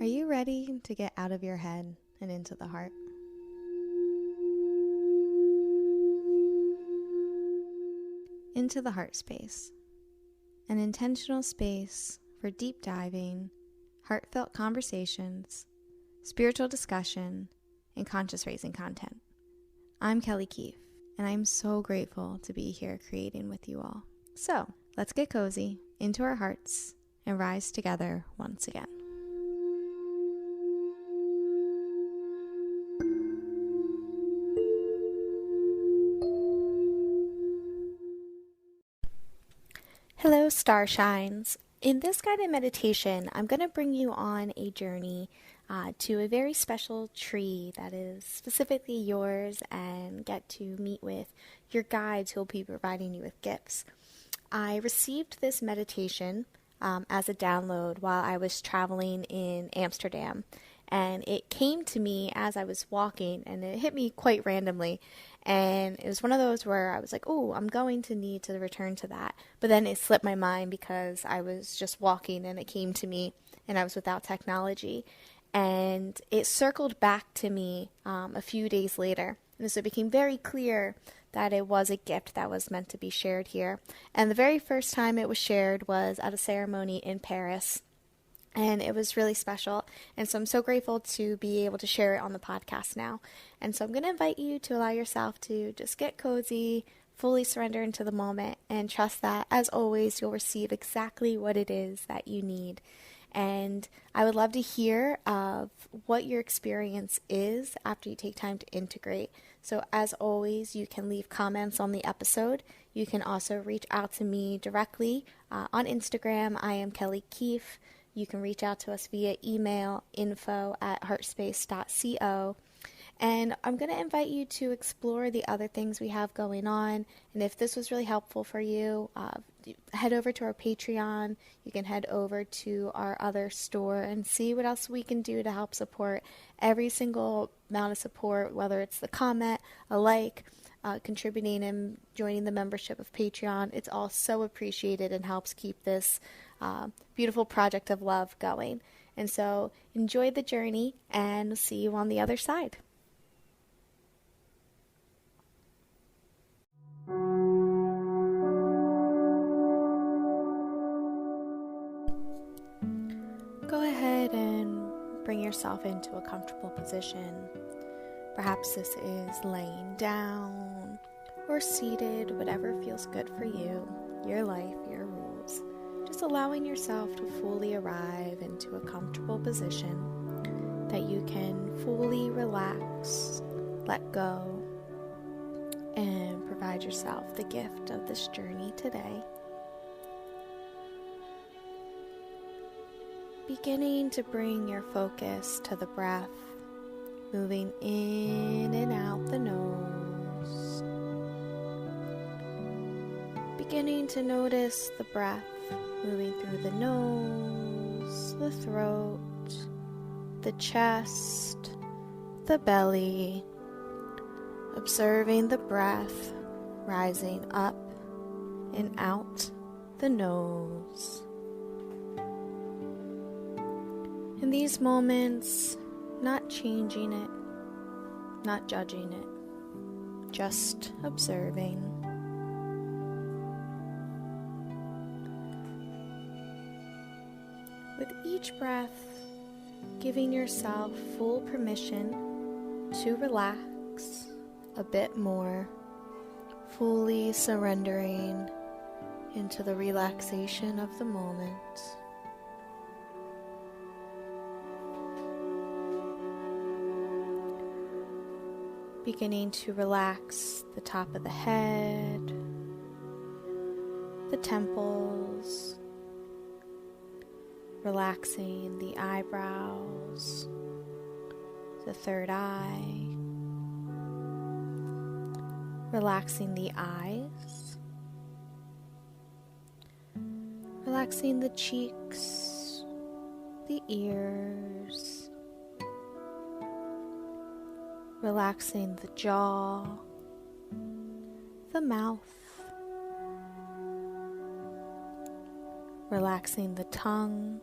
Are you ready to get out of your head and into the heart? Into the heart space, an intentional space for deep diving, heartfelt conversations, spiritual discussion, and conscious raising content. I'm Kelly Keefe, and I'm so grateful to be here creating with you all. So let's get cozy into our hearts and rise together once again. Hello, Starshines. In this guided meditation, I'm going to bring you on a journey to a very special tree that is specifically yours and get to meet with your guides who will be providing you with gifts. I received this meditation as a download while I was traveling in Amsterdam, and it came to me as I was walking, and it hit me quite randomly. And it was one of those where I was like, oh, I'm going to need to return to that. But then it slipped my mind because I was just walking and it came to me and I was without technology. And it circled back to me a few days later. And so it became very clear that it was a gift that was meant to be shared here. And the very first time it was shared was at a ceremony in Paris. And it was really special. And so I'm so grateful to be able to share it on the podcast now. And so I'm going to invite you to allow yourself to just get cozy, fully surrender into the moment, and trust that, as always, you'll receive exactly what it is that you need. And I would love to hear of what your experience is after you take time to integrate. So as always, you can leave comments on the episode. You can also reach out to me directly on Instagram. I am Kelly Keefe. You can reach out to us via email, info@heartspace.co. And I'm going to invite you to explore the other things we have going on. And if this was really helpful for you, head over to our Patreon. You can head over to our other store and see what else we can do to help support every single amount of support, whether it's the comment, a like, contributing and joining the membership of Patreon. It's all so appreciated and helps keep this beautiful project of love going. And so enjoy the journey and see you on the other side. Go ahead and bring yourself into a comfortable position. Perhaps this is laying down or seated, whatever feels good for you, your life, your rules. Just allowing yourself to fully arrive into a comfortable position that you can fully relax, let go, and provide yourself the gift of this journey today. Beginning to bring your focus to the breath, moving in and out the nose. Beginning to notice the breath moving through the nose, the throat, the chest, the belly. Observing the breath rising up and out the nose. In these moments, not changing it, not judging it, just observing. With each breath, giving yourself full permission to relax a bit more, fully surrendering into the relaxation of the moment. Beginning to relax the top of the head, the temples, relaxing the eyebrows, the third eye, relaxing the eyes, relaxing the cheeks, the ears, relaxing the jaw, the mouth, relaxing the tongue,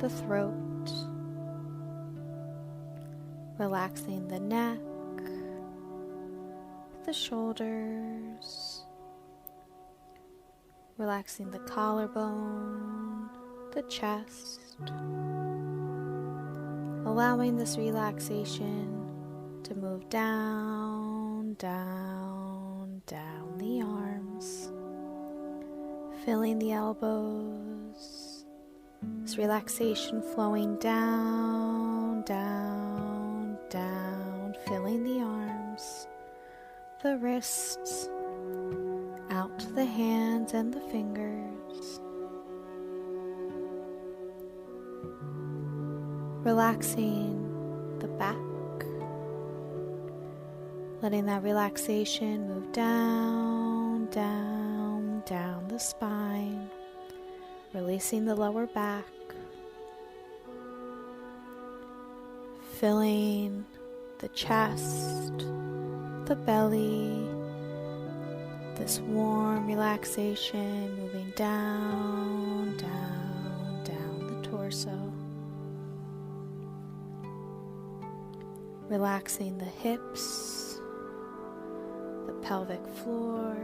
the throat, relaxing the neck, the shoulders, relaxing the collarbone, the chest, allowing this relaxation to move down, down, down the arms, filling the elbows, this relaxation flowing down, down, down, filling the arms, the wrists, out to the hands and the fingers, relaxing the back, letting that relaxation move down, down, down the spine, releasing the lower back, filling the chest, the belly, this warm relaxation moving down, down, down the torso, relaxing the hips, the pelvic floor,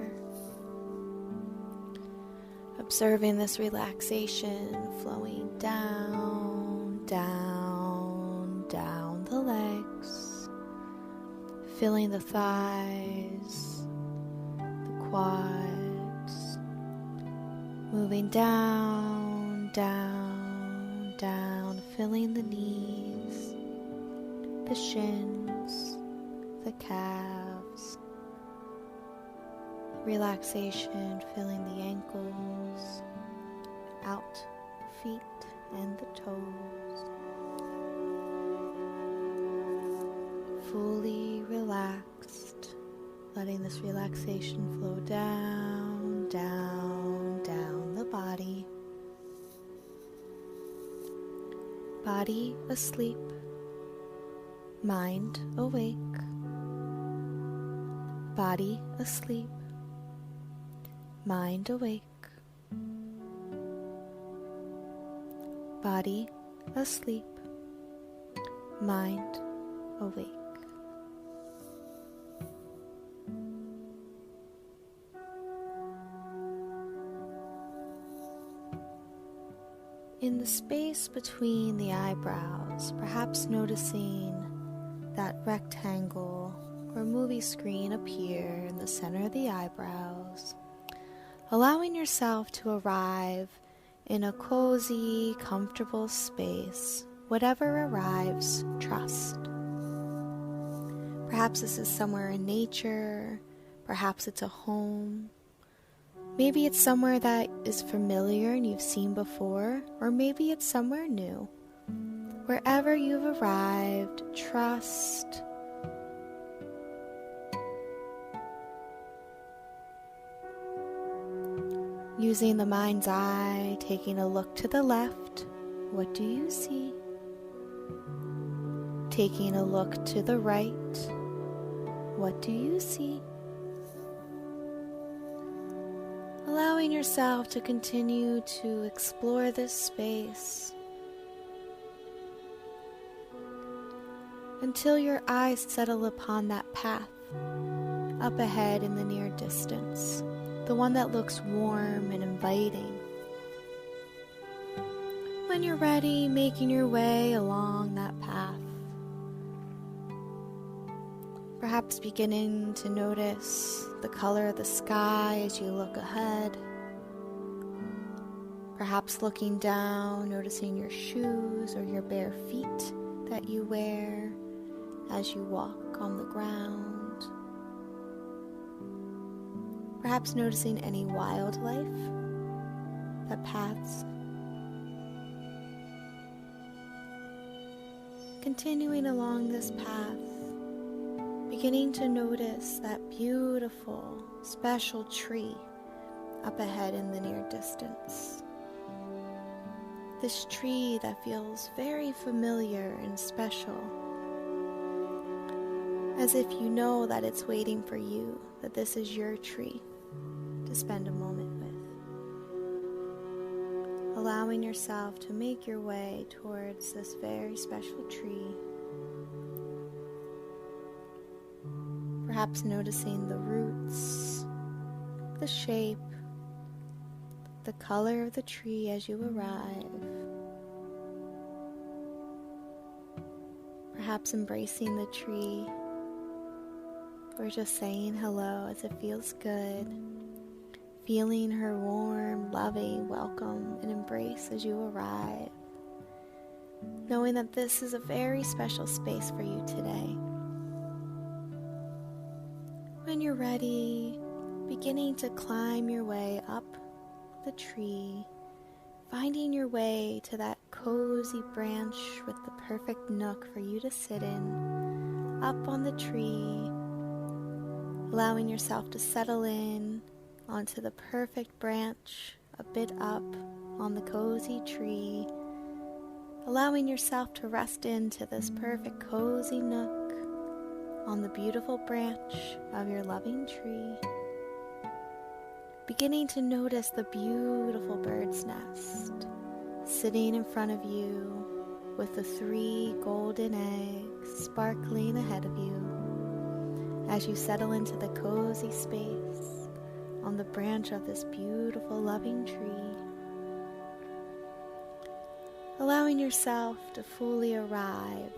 observing this relaxation flowing down, down, down the legs, filling the thighs, the quads, moving down, down, down, filling the knees, the shins, the calves, relaxation filling the ankles, out the feet and the toes, fully relaxed, letting this relaxation flow down, down, down the body, body asleep, mind awake, body asleep, mind awake, body asleep, mind awake. In the space between the eyebrows, perhaps noticing that rectangle or movie screen appear in the center of the eyebrows, allowing yourself to arrive in a cozy, comfortable space. Whatever arrives, trust. Perhaps this is somewhere in nature, perhaps it's a home, maybe it's somewhere that is familiar and you've seen before, or maybe it's somewhere new. Wherever you've arrived, trust. Using the mind's eye, taking a look to the left, what do you see? Taking a look to the right, what do you see? Allowing yourself to continue to explore this space until your eyes settle upon that path up ahead in the near distance, the one that looks warm and inviting. When you're ready, making your way along that path, perhaps beginning to notice the color of the sky as you look ahead, perhaps looking down, noticing your shoes or your bare feet that you wear as you walk on the ground, perhaps noticing any wildlife that paths. Continuing along this path, beginning to notice that beautiful, special tree up ahead in the near distance. This tree that feels very familiar and special, as if you know that it's waiting for you, that this is your tree to spend a moment with. allowing yourself to make your way towards this very special tree. Perhaps noticing the roots, the shape, the color of the tree as you arrive. Perhaps embracing the tree, or just saying hello as it feels good. Feeling her warm, loving welcome and embrace as you arrive. Knowing that this is a very special space for you today. When you're ready, beginning to climb your way up the tree, finding your way to that cozy branch with the perfect nook for you to sit in, up on the tree, allowing yourself to settle in onto the perfect branch, a bit up on the cozy tree, allowing yourself to rest into this perfect cozy nook on the beautiful branch of your loving tree. Beginning to notice the beautiful bird's nest sitting in front of you with the 3 golden eggs sparkling ahead of you as you settle into the cozy space on the branch of this beautiful loving tree. Allowing yourself to fully arrive,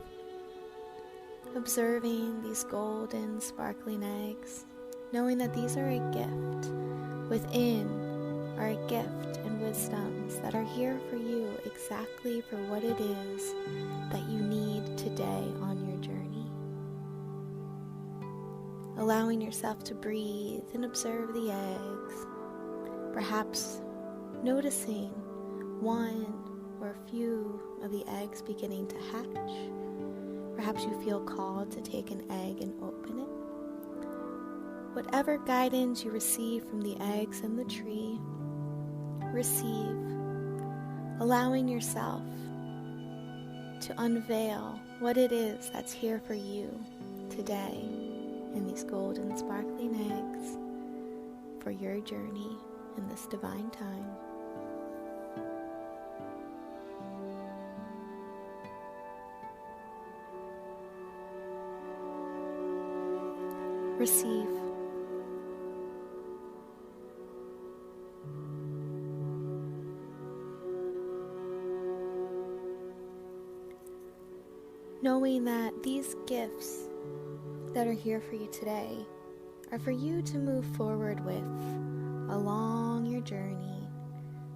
observing these golden sparkling eggs, knowing that these are a gift within, are a gift and wisdoms that are here for you exactly for what it is that you need today on your journey. Allowing yourself to breathe and observe the eggs, perhaps noticing one or a few of the eggs beginning to hatch. Perhaps you feel called to take an egg and open it. Whatever guidance you receive from the eggs in the tree, receive, allowing yourself to unveil what it is that's here for you today in these golden sparkling eggs for your journey in this divine time. Receive. Knowing that these gifts that are here for you today are for you to move forward with along your journey,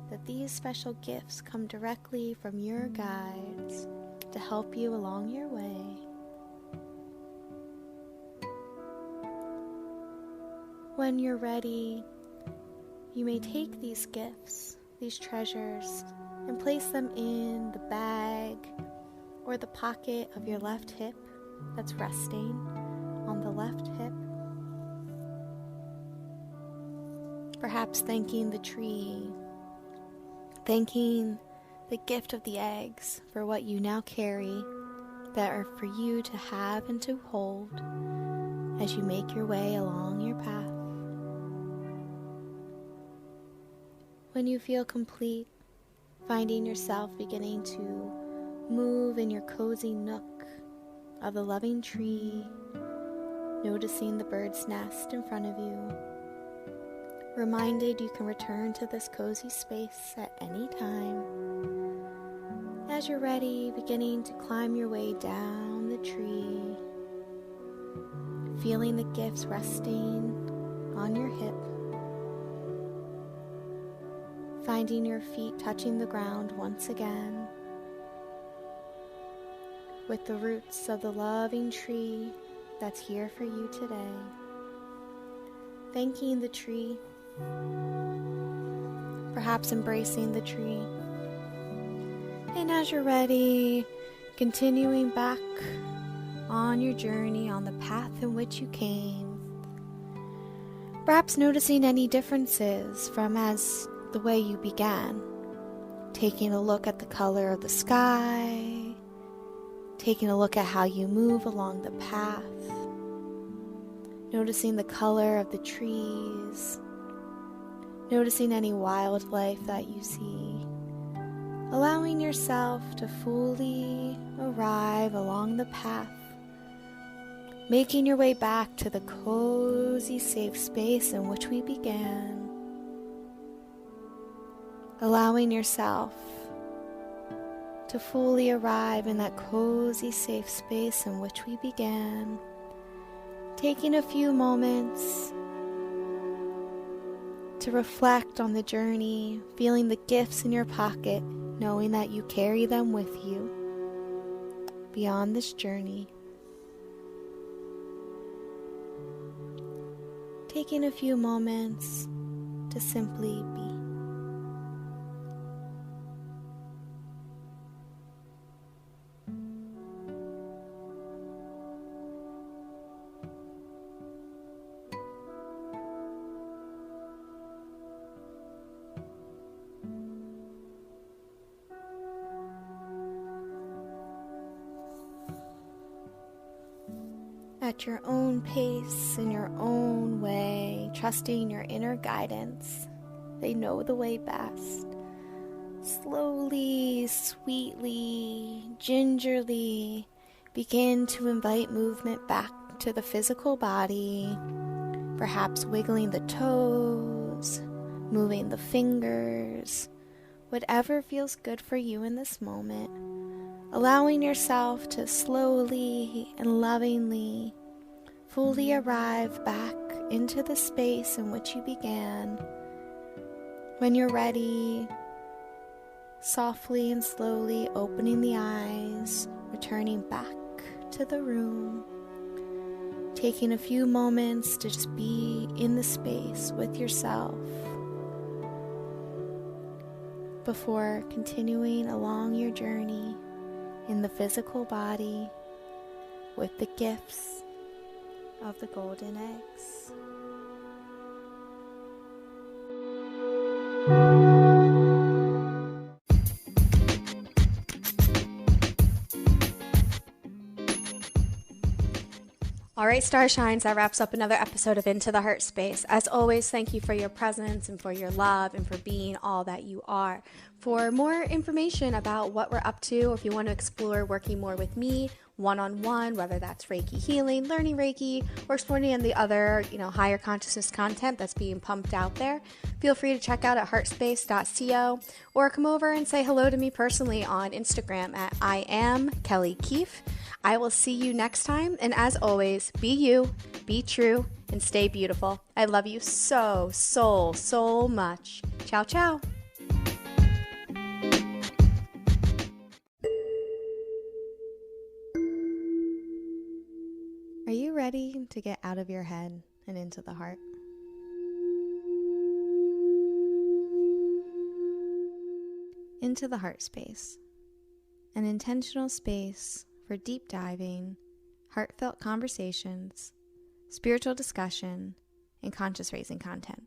that these special gifts come directly from your guides to help you along your way. When you're ready, you may take these gifts, these treasures, and place them in the bag or the pocket of your left hip that's resting on the left hip. Perhaps thanking the tree, thanking the gift of the eggs for what you now carry that are for you to have and to hold as you make your way along your path. When you feel complete, finding yourself beginning to move in your cozy nook of the loving tree, noticing the bird's nest in front of you, reminded you can return to this cozy space at any time. As you're ready, beginning to climb your way down the tree, feeling the gifts resting on your hip, finding your feet touching the ground once again, with the roots of the loving tree that's here for you today. Thanking the tree, perhaps embracing the tree. And as you're ready, continuing back on your journey on the path in which you came. Perhaps noticing any differences from as the way you began. Taking a look at the color of the sky, taking a look at how you move along the path, noticing the color of the trees, noticing any wildlife that you see, allowing yourself to fully arrive along the path, making your way back to the cozy, safe space in which we began, allowing yourself to fully arrive in that cozy, safe space in which we began, taking a few moments to reflect on the journey, feeling the gifts in your pocket, knowing that you carry them with you beyond this journey. Taking a few moments to simply be. At your own pace, in your own way, trusting your inner guidance. They know the way best. Slowly, sweetly, gingerly begin to invite movement back to the physical body, perhaps wiggling the toes, moving the fingers, whatever feels good for you in this moment. Allowing yourself to slowly and lovingly fully arrive back into the space in which you began. When you're ready, softly and slowly opening the eyes, returning back to the room, taking a few moments to just be in the space with yourself before continuing along your journey in the physical body with the gifts of the golden eggs. All right, Starshines, that wraps up another episode of Into the Heartspace. As always, thank you for your presence and for your love and for being all that you are. For more information about what we're up to, or if you want to explore working more with me one-on-one, whether that's Reiki healing, learning Reiki, or exploring any of the other, higher consciousness content that's being pumped out there, feel free to check out at heartspace.co, or come over and say hello to me personally on Instagram at I am Kelly Keefe. I will see you next time, and as always, be you, be true, and stay beautiful. I love you so much. Ciao, ciao. Are you ready to get out of your head and into the heart? Into the heart space, an intentional space for deep diving, heartfelt conversations, spiritual discussion, and conscious raising content.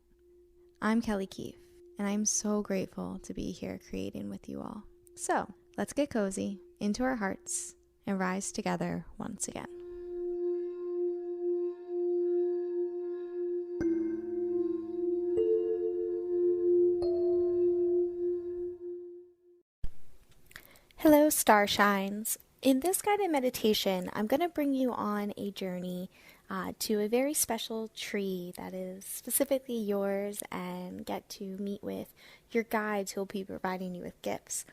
I'm Kelly Keefe, and I'm so grateful to be here creating with you all. So let's get cozy into our hearts and rise together once again. Hello, Starshines. In this guided meditation, I'm going to bring you on a journey to a very special tree that is specifically yours, and get to meet with your guides who will be providing you with gifts.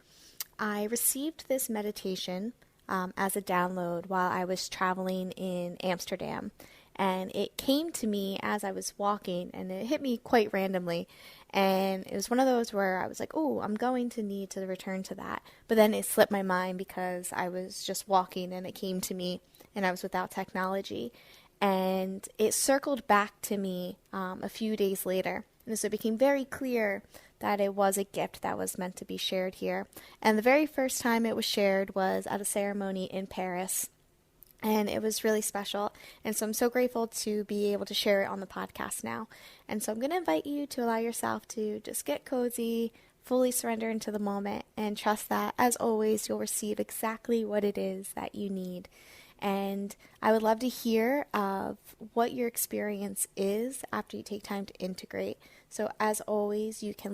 I received this meditation as a download while I was traveling in Amsterdam, and it came to me as I was walking, and it hit me quite randomly. And it was one of those where I was like, oh, I'm going to need to return to that. But then it slipped my mind because I was just walking and it came to me and I was without technology. And it circled back to me a few days later. And so it became very clear that it was a gift that was meant to be shared here. And the very first time it was shared was at a ceremony in Paris. And it was really special. And so I'm so grateful to be able to share it on the podcast now. And so I'm going to invite you to allow yourself to just get cozy, fully surrender into the moment, and trust that, as always, you'll receive exactly what it is that you need. And I would love to hear of what your experience is after you take time to integrate. So as always, you can